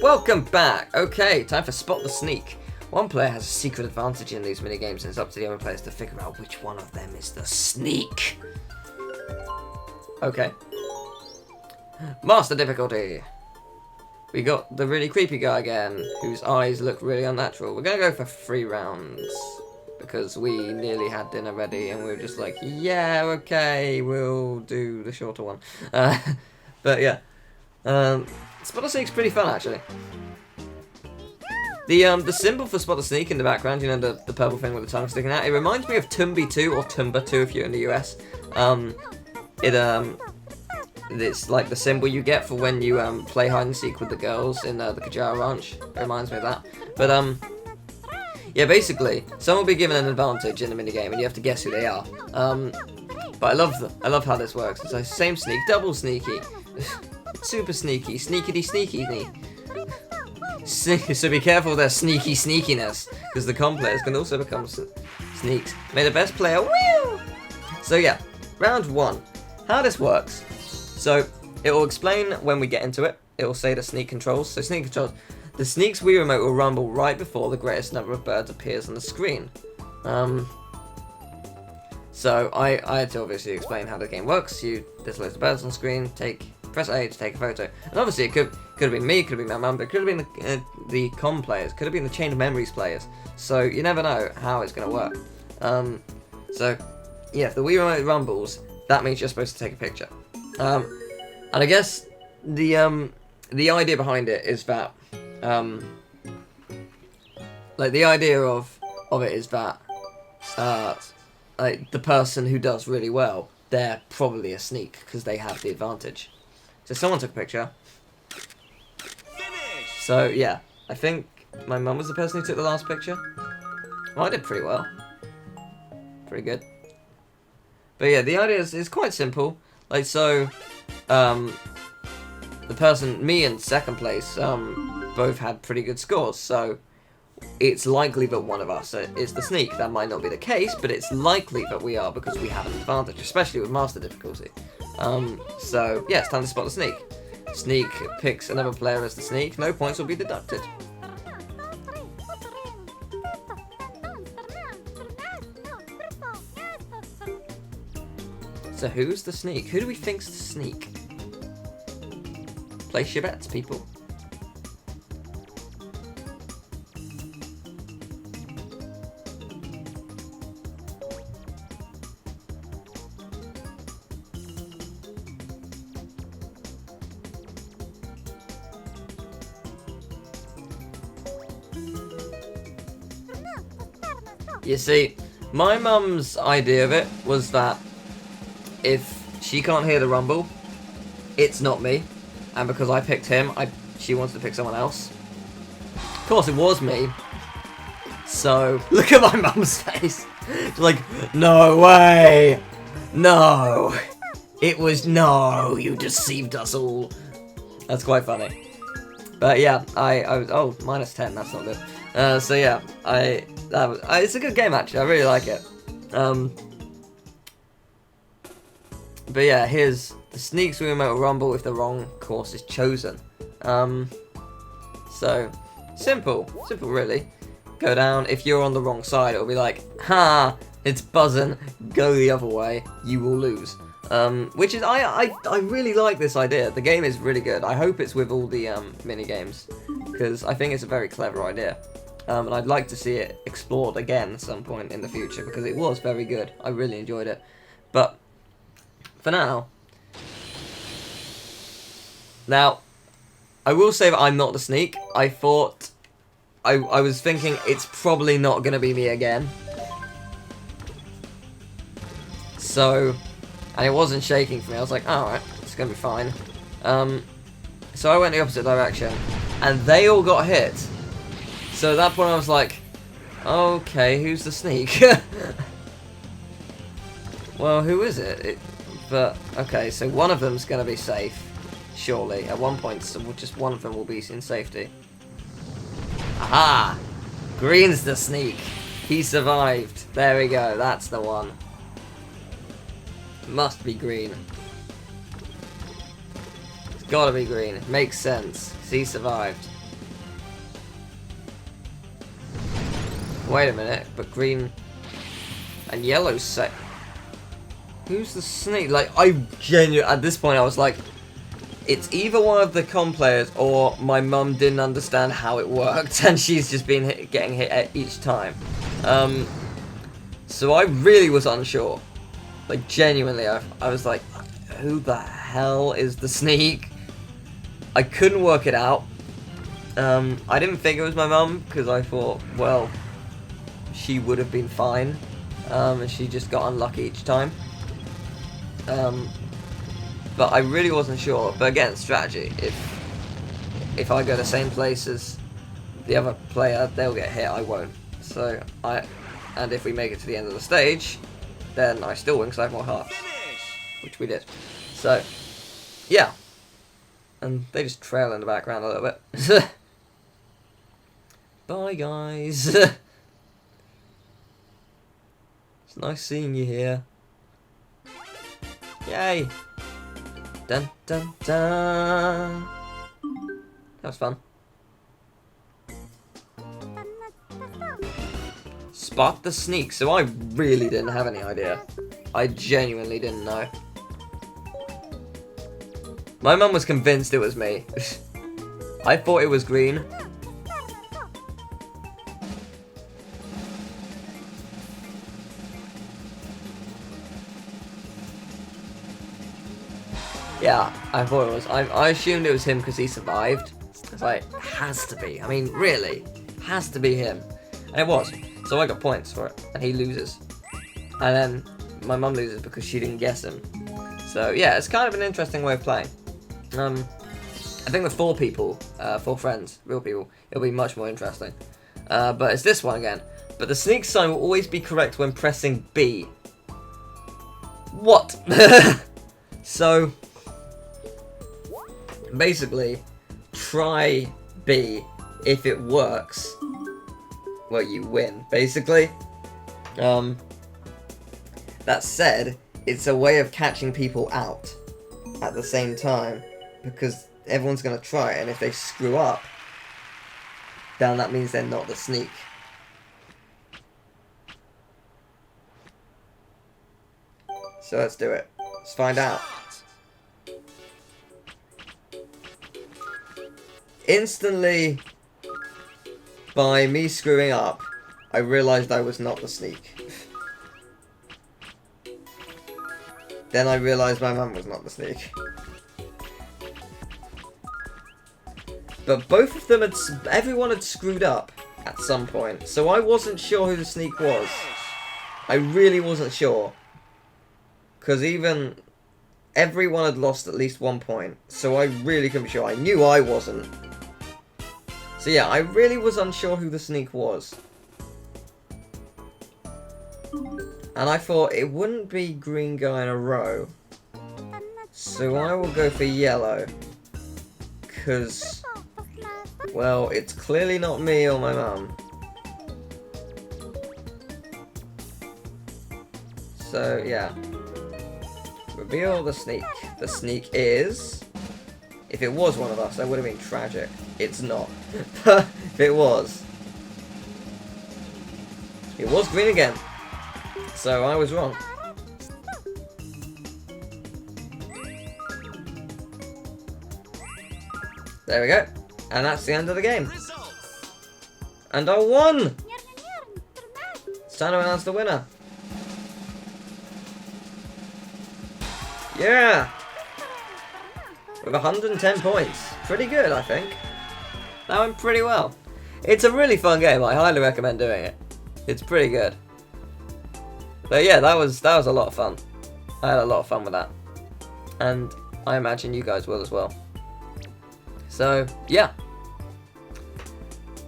Welcome back! Okay, time for Spot the Sneak. One player has a secret advantage in these minigames, and it's up to the other players to figure out which one of them is the sneak. Okay. Master difficulty. We got the really creepy guy again, whose eyes look really unnatural. We're gonna go for 3 rounds, because we nearly had dinner ready, and we were just like, yeah, okay, we'll do the shorter one. But yeah. Spot the Sneak's pretty fun, actually. The symbol for Spot the Sneak in the background, you know, the purple thing with the tongue sticking out, it reminds me of Tumby 2 or Tumba 2 if you're in the US. It's like the symbol you get for when you play hide and seek with the girls in the Kajara Ranch. It reminds me of that. But yeah, basically, someone will be given an advantage in the minigame, and you have to guess who they are. But I love how this works. It's like same sneak, double sneaky. Super sneaky, sneakity sneaky. So be careful with their sneaky sneakiness, because the comp players can also become sneaks. May the best player win! So yeah, round 1. How this works. So it will explain when we get into it. It will say the sneak controls. So sneak controls. The sneak's Wii remote will rumble right before the greatest number of birds appears on the screen. So I had to obviously explain how the game works. There's loads of birds on screen. Press A to take a photo, and obviously it could have been me, could have been my mum, but it could have been the com players, could have been the Chain of Memories players. So you never know how it's going to work. So yeah, if the Wii remote rumbles, that means you're supposed to take a picture. And I guess the idea behind it is that like the idea of it is that like the person who does really well, they're probably a sneak because they have the advantage. So someone took a picture. Finish! So yeah, I think my mum was the person who took the last picture. Well, I did pretty well. Pretty good. But yeah, the idea is quite simple. Like, so, the person, me and second place, both had pretty good scores, so it's likely that one of us is the sneak. That might not be the case, but it's likely that we are because we have an advantage, especially with master difficulty. So yeah, it's time to spot the sneak. Sneak picks another player as the sneak. No points will be deducted. So who's the sneak? Who do we think's the sneak? Place your bets, people. You see, my mum's idea of it was that if she can't hear the rumble, it's not me. And because I picked him, she wanted to pick someone else. Of course, it was me. So, look at my mum's face. She's like, no way. No. It was no. You deceived us all. That's quite funny. But yeah, I was, oh, -10, that's not good. So yeah, it's a good game actually, I really like it. But yeah, here's the sneaks Wii remote will rumble if the wrong course is chosen. So, simple really. Go down, if you're on the wrong side, it'll be like, ha, it's buzzing, go the other way, you will lose. Which is, I really like this idea. The game is really good. I hope it's with all the mini-games, because I think it's a very clever idea. And I'd like to see it explored again at some point in the future, because it was very good. I really enjoyed it. But, for now, I will say that I'm not the sneak. I thought, I was thinking it's probably not going to be me again. So, and it wasn't shaking for me. I was like, alright, it's going to be fine. So I went the opposite direction, and they all got hit. So at that point I was like, okay, who's the sneak? Well, who is it? But, okay, so one of them's going to be safe, surely. At one point, so just one of them will be in safety. Aha! Green's the sneak. He survived. There we go, that's the one. Must be green. It's gotta be green. It makes sense. He survived. Wait a minute, but green and yellow set. Who's the sneak? Like, I genuinely, at this point, I was like, it's either one of the com players or my mum didn't understand how it worked and she's just been getting hit at each time. So I really was unsure. Like, genuinely, I was like, who the hell is the sneak? I couldn't work it out. I didn't think it was my mum because I thought, well, she would have been fine. And she just got unlucky each time. But I really wasn't sure. But again, strategy. If I go the same place as the other player, they'll get hit. I won't. So and if we make it to the end of the stage, then I still win because I have more hearts, which we did. So yeah, and they just trail in the background a little bit. Bye guys. It's nice seeing you here. Yay. Dun dun dun. That was fun. Spot the sneak. So I really didn't have any idea. I genuinely didn't know. My mum was convinced it was me. I thought it was green. Yeah, I thought it was. I assumed it was him because he survived. I was like, has to be. I mean, really, has to be him. And it was. So I got points for it, and he loses. And then my mum loses because she didn't guess him. So yeah, it's kind of an interesting way of playing. I think with 4 people, 4 friends, real people, it'll be much more interesting. But it's this one again. But the sneak sign will always be correct when pressing B. What? So basically, try B. If it works, well, you win, basically. That said, it's a way of catching people out at the same time, because everyone's going to try it, and if they screw up, then that means they're not the sneak. So let's do it. Let's find out. Instantly, by me screwing up, I realised I was not the sneak. Then I realised my mum was not the sneak. But both of them everyone had screwed up at some point, so I wasn't sure who the sneak was. I really wasn't sure. Because everyone had lost at least 1 point, so I really couldn't be sure. I knew I wasn't. So yeah, I really was unsure who the sneak was. And I thought it wouldn't be green guy in a row. So I will go for yellow. Because, well, it's clearly not me or my mum. So yeah. Reveal the sneak. The sneak is... If it was one of us, that would have been tragic. It's not. If it was green again. So I was wrong. There we go. And that's the end of the game. And I won! It's time to announce the winner. Yeah! With 110 points. Pretty good, I think. That went pretty well. It's a really fun game. I highly recommend doing it. It's pretty good. But yeah, that was a lot of fun. I had a lot of fun with that. And I imagine you guys will as well. So, yeah.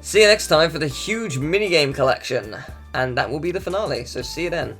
See you next time for the huge minigame collection. And that will be the finale, so see you then.